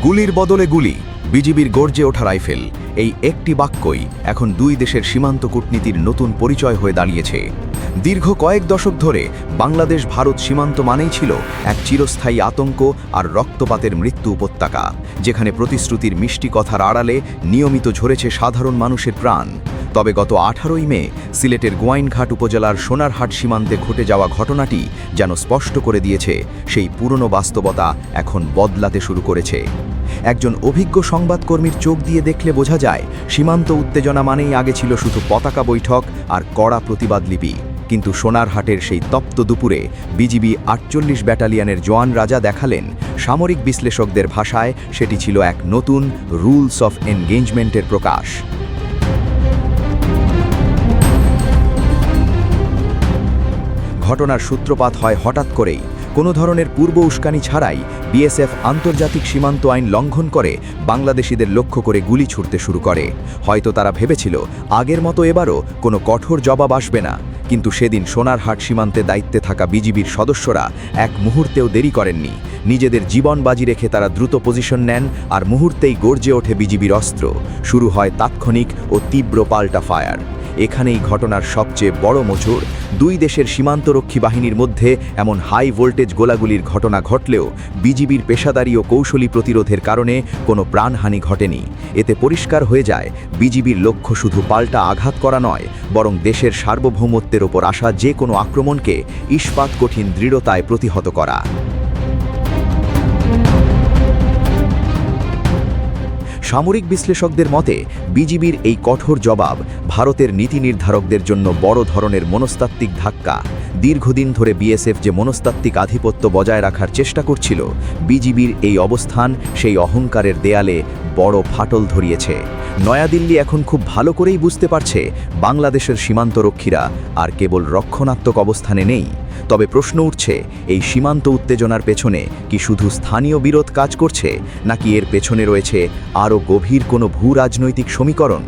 গুলির বদলে গুলি, বিজিবির গর্জে ওঠা রাইফেল, এই একটি বাক্যই এখন দুই দেশের সীমান্ত কূটনীতির নতুন পরিচয় হয়ে দাঁড়িয়েছে। দীর্ঘ কয়েক দশক ধরে বাংলাদেশ ভারত সীমান্ত মানেই ছিল এক চিরস্থায়ী আতঙ্ক আর রক্তপাতের মৃত্যু উপত্যকা, যেখানে প্রতিশ্রুতির মিষ্টি কথার আড়ালে নিয়মিত ঝরেছে সাধারণ মানুষের প্রাণ। তবে গত 18ই মে সিলেটের গোয়াইনঘাট উপজেলার সোনারহাট সীমান্তে ঘটে যাওয়া ঘটনাটি যেন স্পষ্ট করে দিয়েছে সেই পুরনো বাস্তবতা এখন বদলাতে শুরু করেছে। একজন অভিজ্ঞ সংবাদকর্মীর চোখ দিয়ে দেখলে বোঝা যায়, সীমান্ত উত্তেজনা মানেই আগে ছিল শুধু পতাকা বৈঠক আর কড়া প্রতিবাদ লিপি। কিন্তু সোনারহাটের সেই তপ্ত দুপুরে বিজিবি 48 ব্যাটালিয়নের জওয়ান রাজা দেখালেন, সামরিক বিশ্লেষকদের ভাষায় সেটি ছিল এক নতুন রুলস অফ এনগেজমেন্টের প্রকাশ। ঘটনার সূত্রপাত হয় হঠাৎ করেই। কোনো ধরনের পূর্ব উস্কানি ছাড়াই বিএসএফ আন্তর্জাতিক সীমান্ত আইন লঙ্ঘন করে বাংলাদেশিদের লক্ষ্য করে গুলি ছুড়তে শুরু করে। হয়তো তারা ভেবেছিল আগের মতো এবারও কোনো কঠোর জবাব আসবে না, কিন্তু সেদিন সোনারহাট সীমান্তে দায়িত্বে থাকা বিজিবির সদস্যরা এক মুহূর্তেও দেরি করেননি। নিজেদের জীবন বাজি রেখে তারা দ্রুত পজিশন নেন, আর মুহূর্তেই গর্জে ওঠে বিজিবির অস্ত্র। শুরু হয় তাৎক্ষণিক ও তীব্র পাল্টা ফায়ার। এখানেই ঘটনার সবচেয়ে বড় মোচড়। দুই দেশের সীমান্তরক্ষী বাহিনীর মধ্যে এমন হাই ভোল্টেজ গোলাগুলির ঘটনা ঘটলেও বিজিবির পেশাদারি ও কৌশলী প্রতিরোধের কারণে কোনো প্রাণহানি ঘটেনি। এতে পরিষ্কার হয়ে যায়, বিজিবির লক্ষ্য শুধু পাল্টা আঘাত করা নয়, বরং দেশের সার্বভৌমত্বের ওপর আসা যে কোনো আক্রমণকে ইস্পাত কঠিন দৃঢ়তায় প্রতিহত করা। সামরিক বিশ্লেষকদের মতে বিজিবির এই কঠোর জবাব ভারতের নীতি নির্ধারকদের জন্য বড় ধরনের মনস্তাত্ত্বিক ধাক্কা। দীর্ঘদিন ধরে বিএসএফ যে মনস্তাত্ত্বিক আধিপত্য বজায় রাখার চেষ্টা করছিল, বিজিবির এই অবস্থান সেই অহংকারের দেয়ালে বড় ফাটল ধরিয়েছে। নয়াদিল্লি এখন খুব ভালো করেই বুঝতে পারছে, বাংলাদেশের সীমান্তরক্ষীরা আর কেবল রক্ষণাত্মক অবস্থানে নেই। তবে প্রশ্ন উঠছে, এই সীমান্ত উত্তেজনার পেছনে কি শুধু স্থানীয় বিরোধ কাজ করছে, নাকি এর পেছনে রয়েছে আরও গভীর কোনো ভূ রাজনৈতিক সমীকরণ?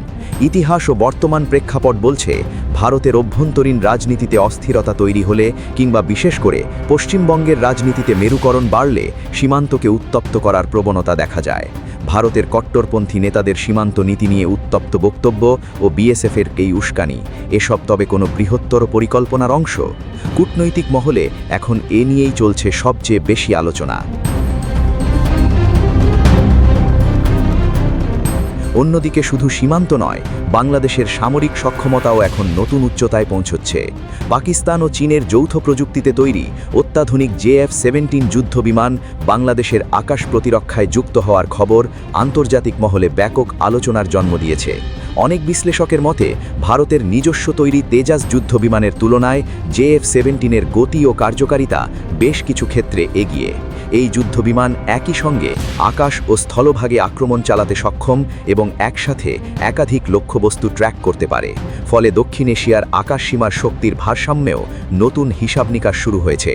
ইতিহাস ও বর্তমান প্রেক্ষাপট বলছে, ভারতের অভ্যন্তরীণ রাজনীতিতে অস্থিরতা তৈরি হলে, কিংবা বিশেষ করে পশ্চিমবঙ্গের রাজনীতিতে মেরুকরণ বাড়লে সীমান্তকে উত্তপ্ত করার প্রবণতা দেখা যায়। ভারতের কট্টরপন্থী নেতাদের সীমান্ত নীতি নিয়ে উত্তপ্ত বক্তব্য ও বিএসএফের এই উস্কানি, এসব তবে কোনো বৃহত্তর পরিকল্পনার অংশ? কূটনৈতিক মহলে এখন এ নিয়েই চলছে সবচেয়ে বেশি আলোচনা। অন্যদিকে শুধু সীমান্ত নয়, বাংলাদেশের সামরিক সক্ষমতাও এখন নতুন উচ্চতায় পৌঁছচ্ছে। পাকিস্তান ও চীনের যৌথ প্রযুক্তিতে তৈরি অত্যাধুনিক JF-17 যুদ্ধবিমান বাংলাদেশের আকাশ প্রতিরক্ষায় যুক্ত হওয়ার খবর আন্তর্জাতিক মহলে ব্যাপক আলোচনার জন্ম দিয়েছে। অনেক বিশ্লেষকের মতে, ভারতের নিজস্ব তৈরি তেজাস যুদ্ধবিমানের তুলনায় JF-17-এর গতি ও কার্যকারিতা বেশ কিছু ক্ষেত্রে এগিয়ে। এই যুদ্ধবিমান একই সঙ্গে আকাশ ও স্থলভাগে আক্রমণ চালাতে সক্ষম এবং একসাথে একাধিক লক্ষ্যবস্তু ট্র্যাক করতে পারে। ফলে দক্ষিণ এশিয়ার আকাশসীমার শক্তির ভারসাম্যেও নতুন হিসাব নিকাশ শুরু হয়েছে।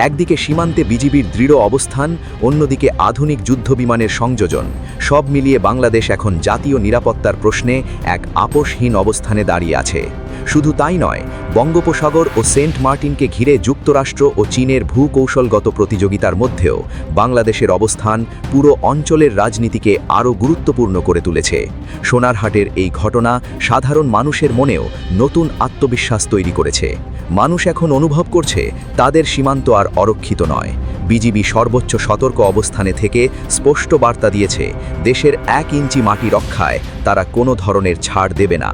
একদিকে সীমান্তে বিজিবির দৃঢ় অবস্থান, অন্যদিকে আধুনিক যুদ্ধবিমানের সংযোজন। সব মিলিয়ে বাংলাদেশ এখন জাতীয় নিরাপত্তার প্রশ্নে এক আপোষহীন অবস্থানে দাঁড়িয়ে আছে। শুধু তাই নয়, বঙ্গোপসাগর ও সেন্ট মার্টিনকে ঘিরে যুক্তরাষ্ট্র ও চীনের ভূকৌশলগত প্রতিযোগিতার মধ্যেও বাংলাদেশের অবস্থান পুরো অঞ্চলের রাজনীতিকে আরও গুরুত্বপূর্ণ করে তুলেছে। সোনারহাটের এই ঘটনা সাধারণ মানুষের মনেও নতুন আত্মবিশ্বাস তৈরি করেছে। মানুষ এখন অনুভব করছে, তাদের সীমান্ত আর অরক্ষিত নয়। বিজিবি সর্বোচ্চ সতর্ক অবস্থানে থেকে স্পষ্ট বার্তা দিয়েছে, দেশের 1 ইঞ্চি মাটি রক্ষায় তারা কোনো ধরনের ছাড় দেবে না।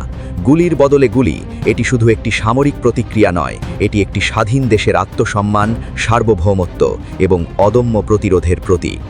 গুলির বদলে গুলি, এটি শুধু একটি সামরিক প্রতিক্রিয়া নয়, এটি একটি স্বাধীন দেশের আত্মসম্মান, সার্বভৌমত্ব এবং অদম্য প্রতিরোধের প্রতীক।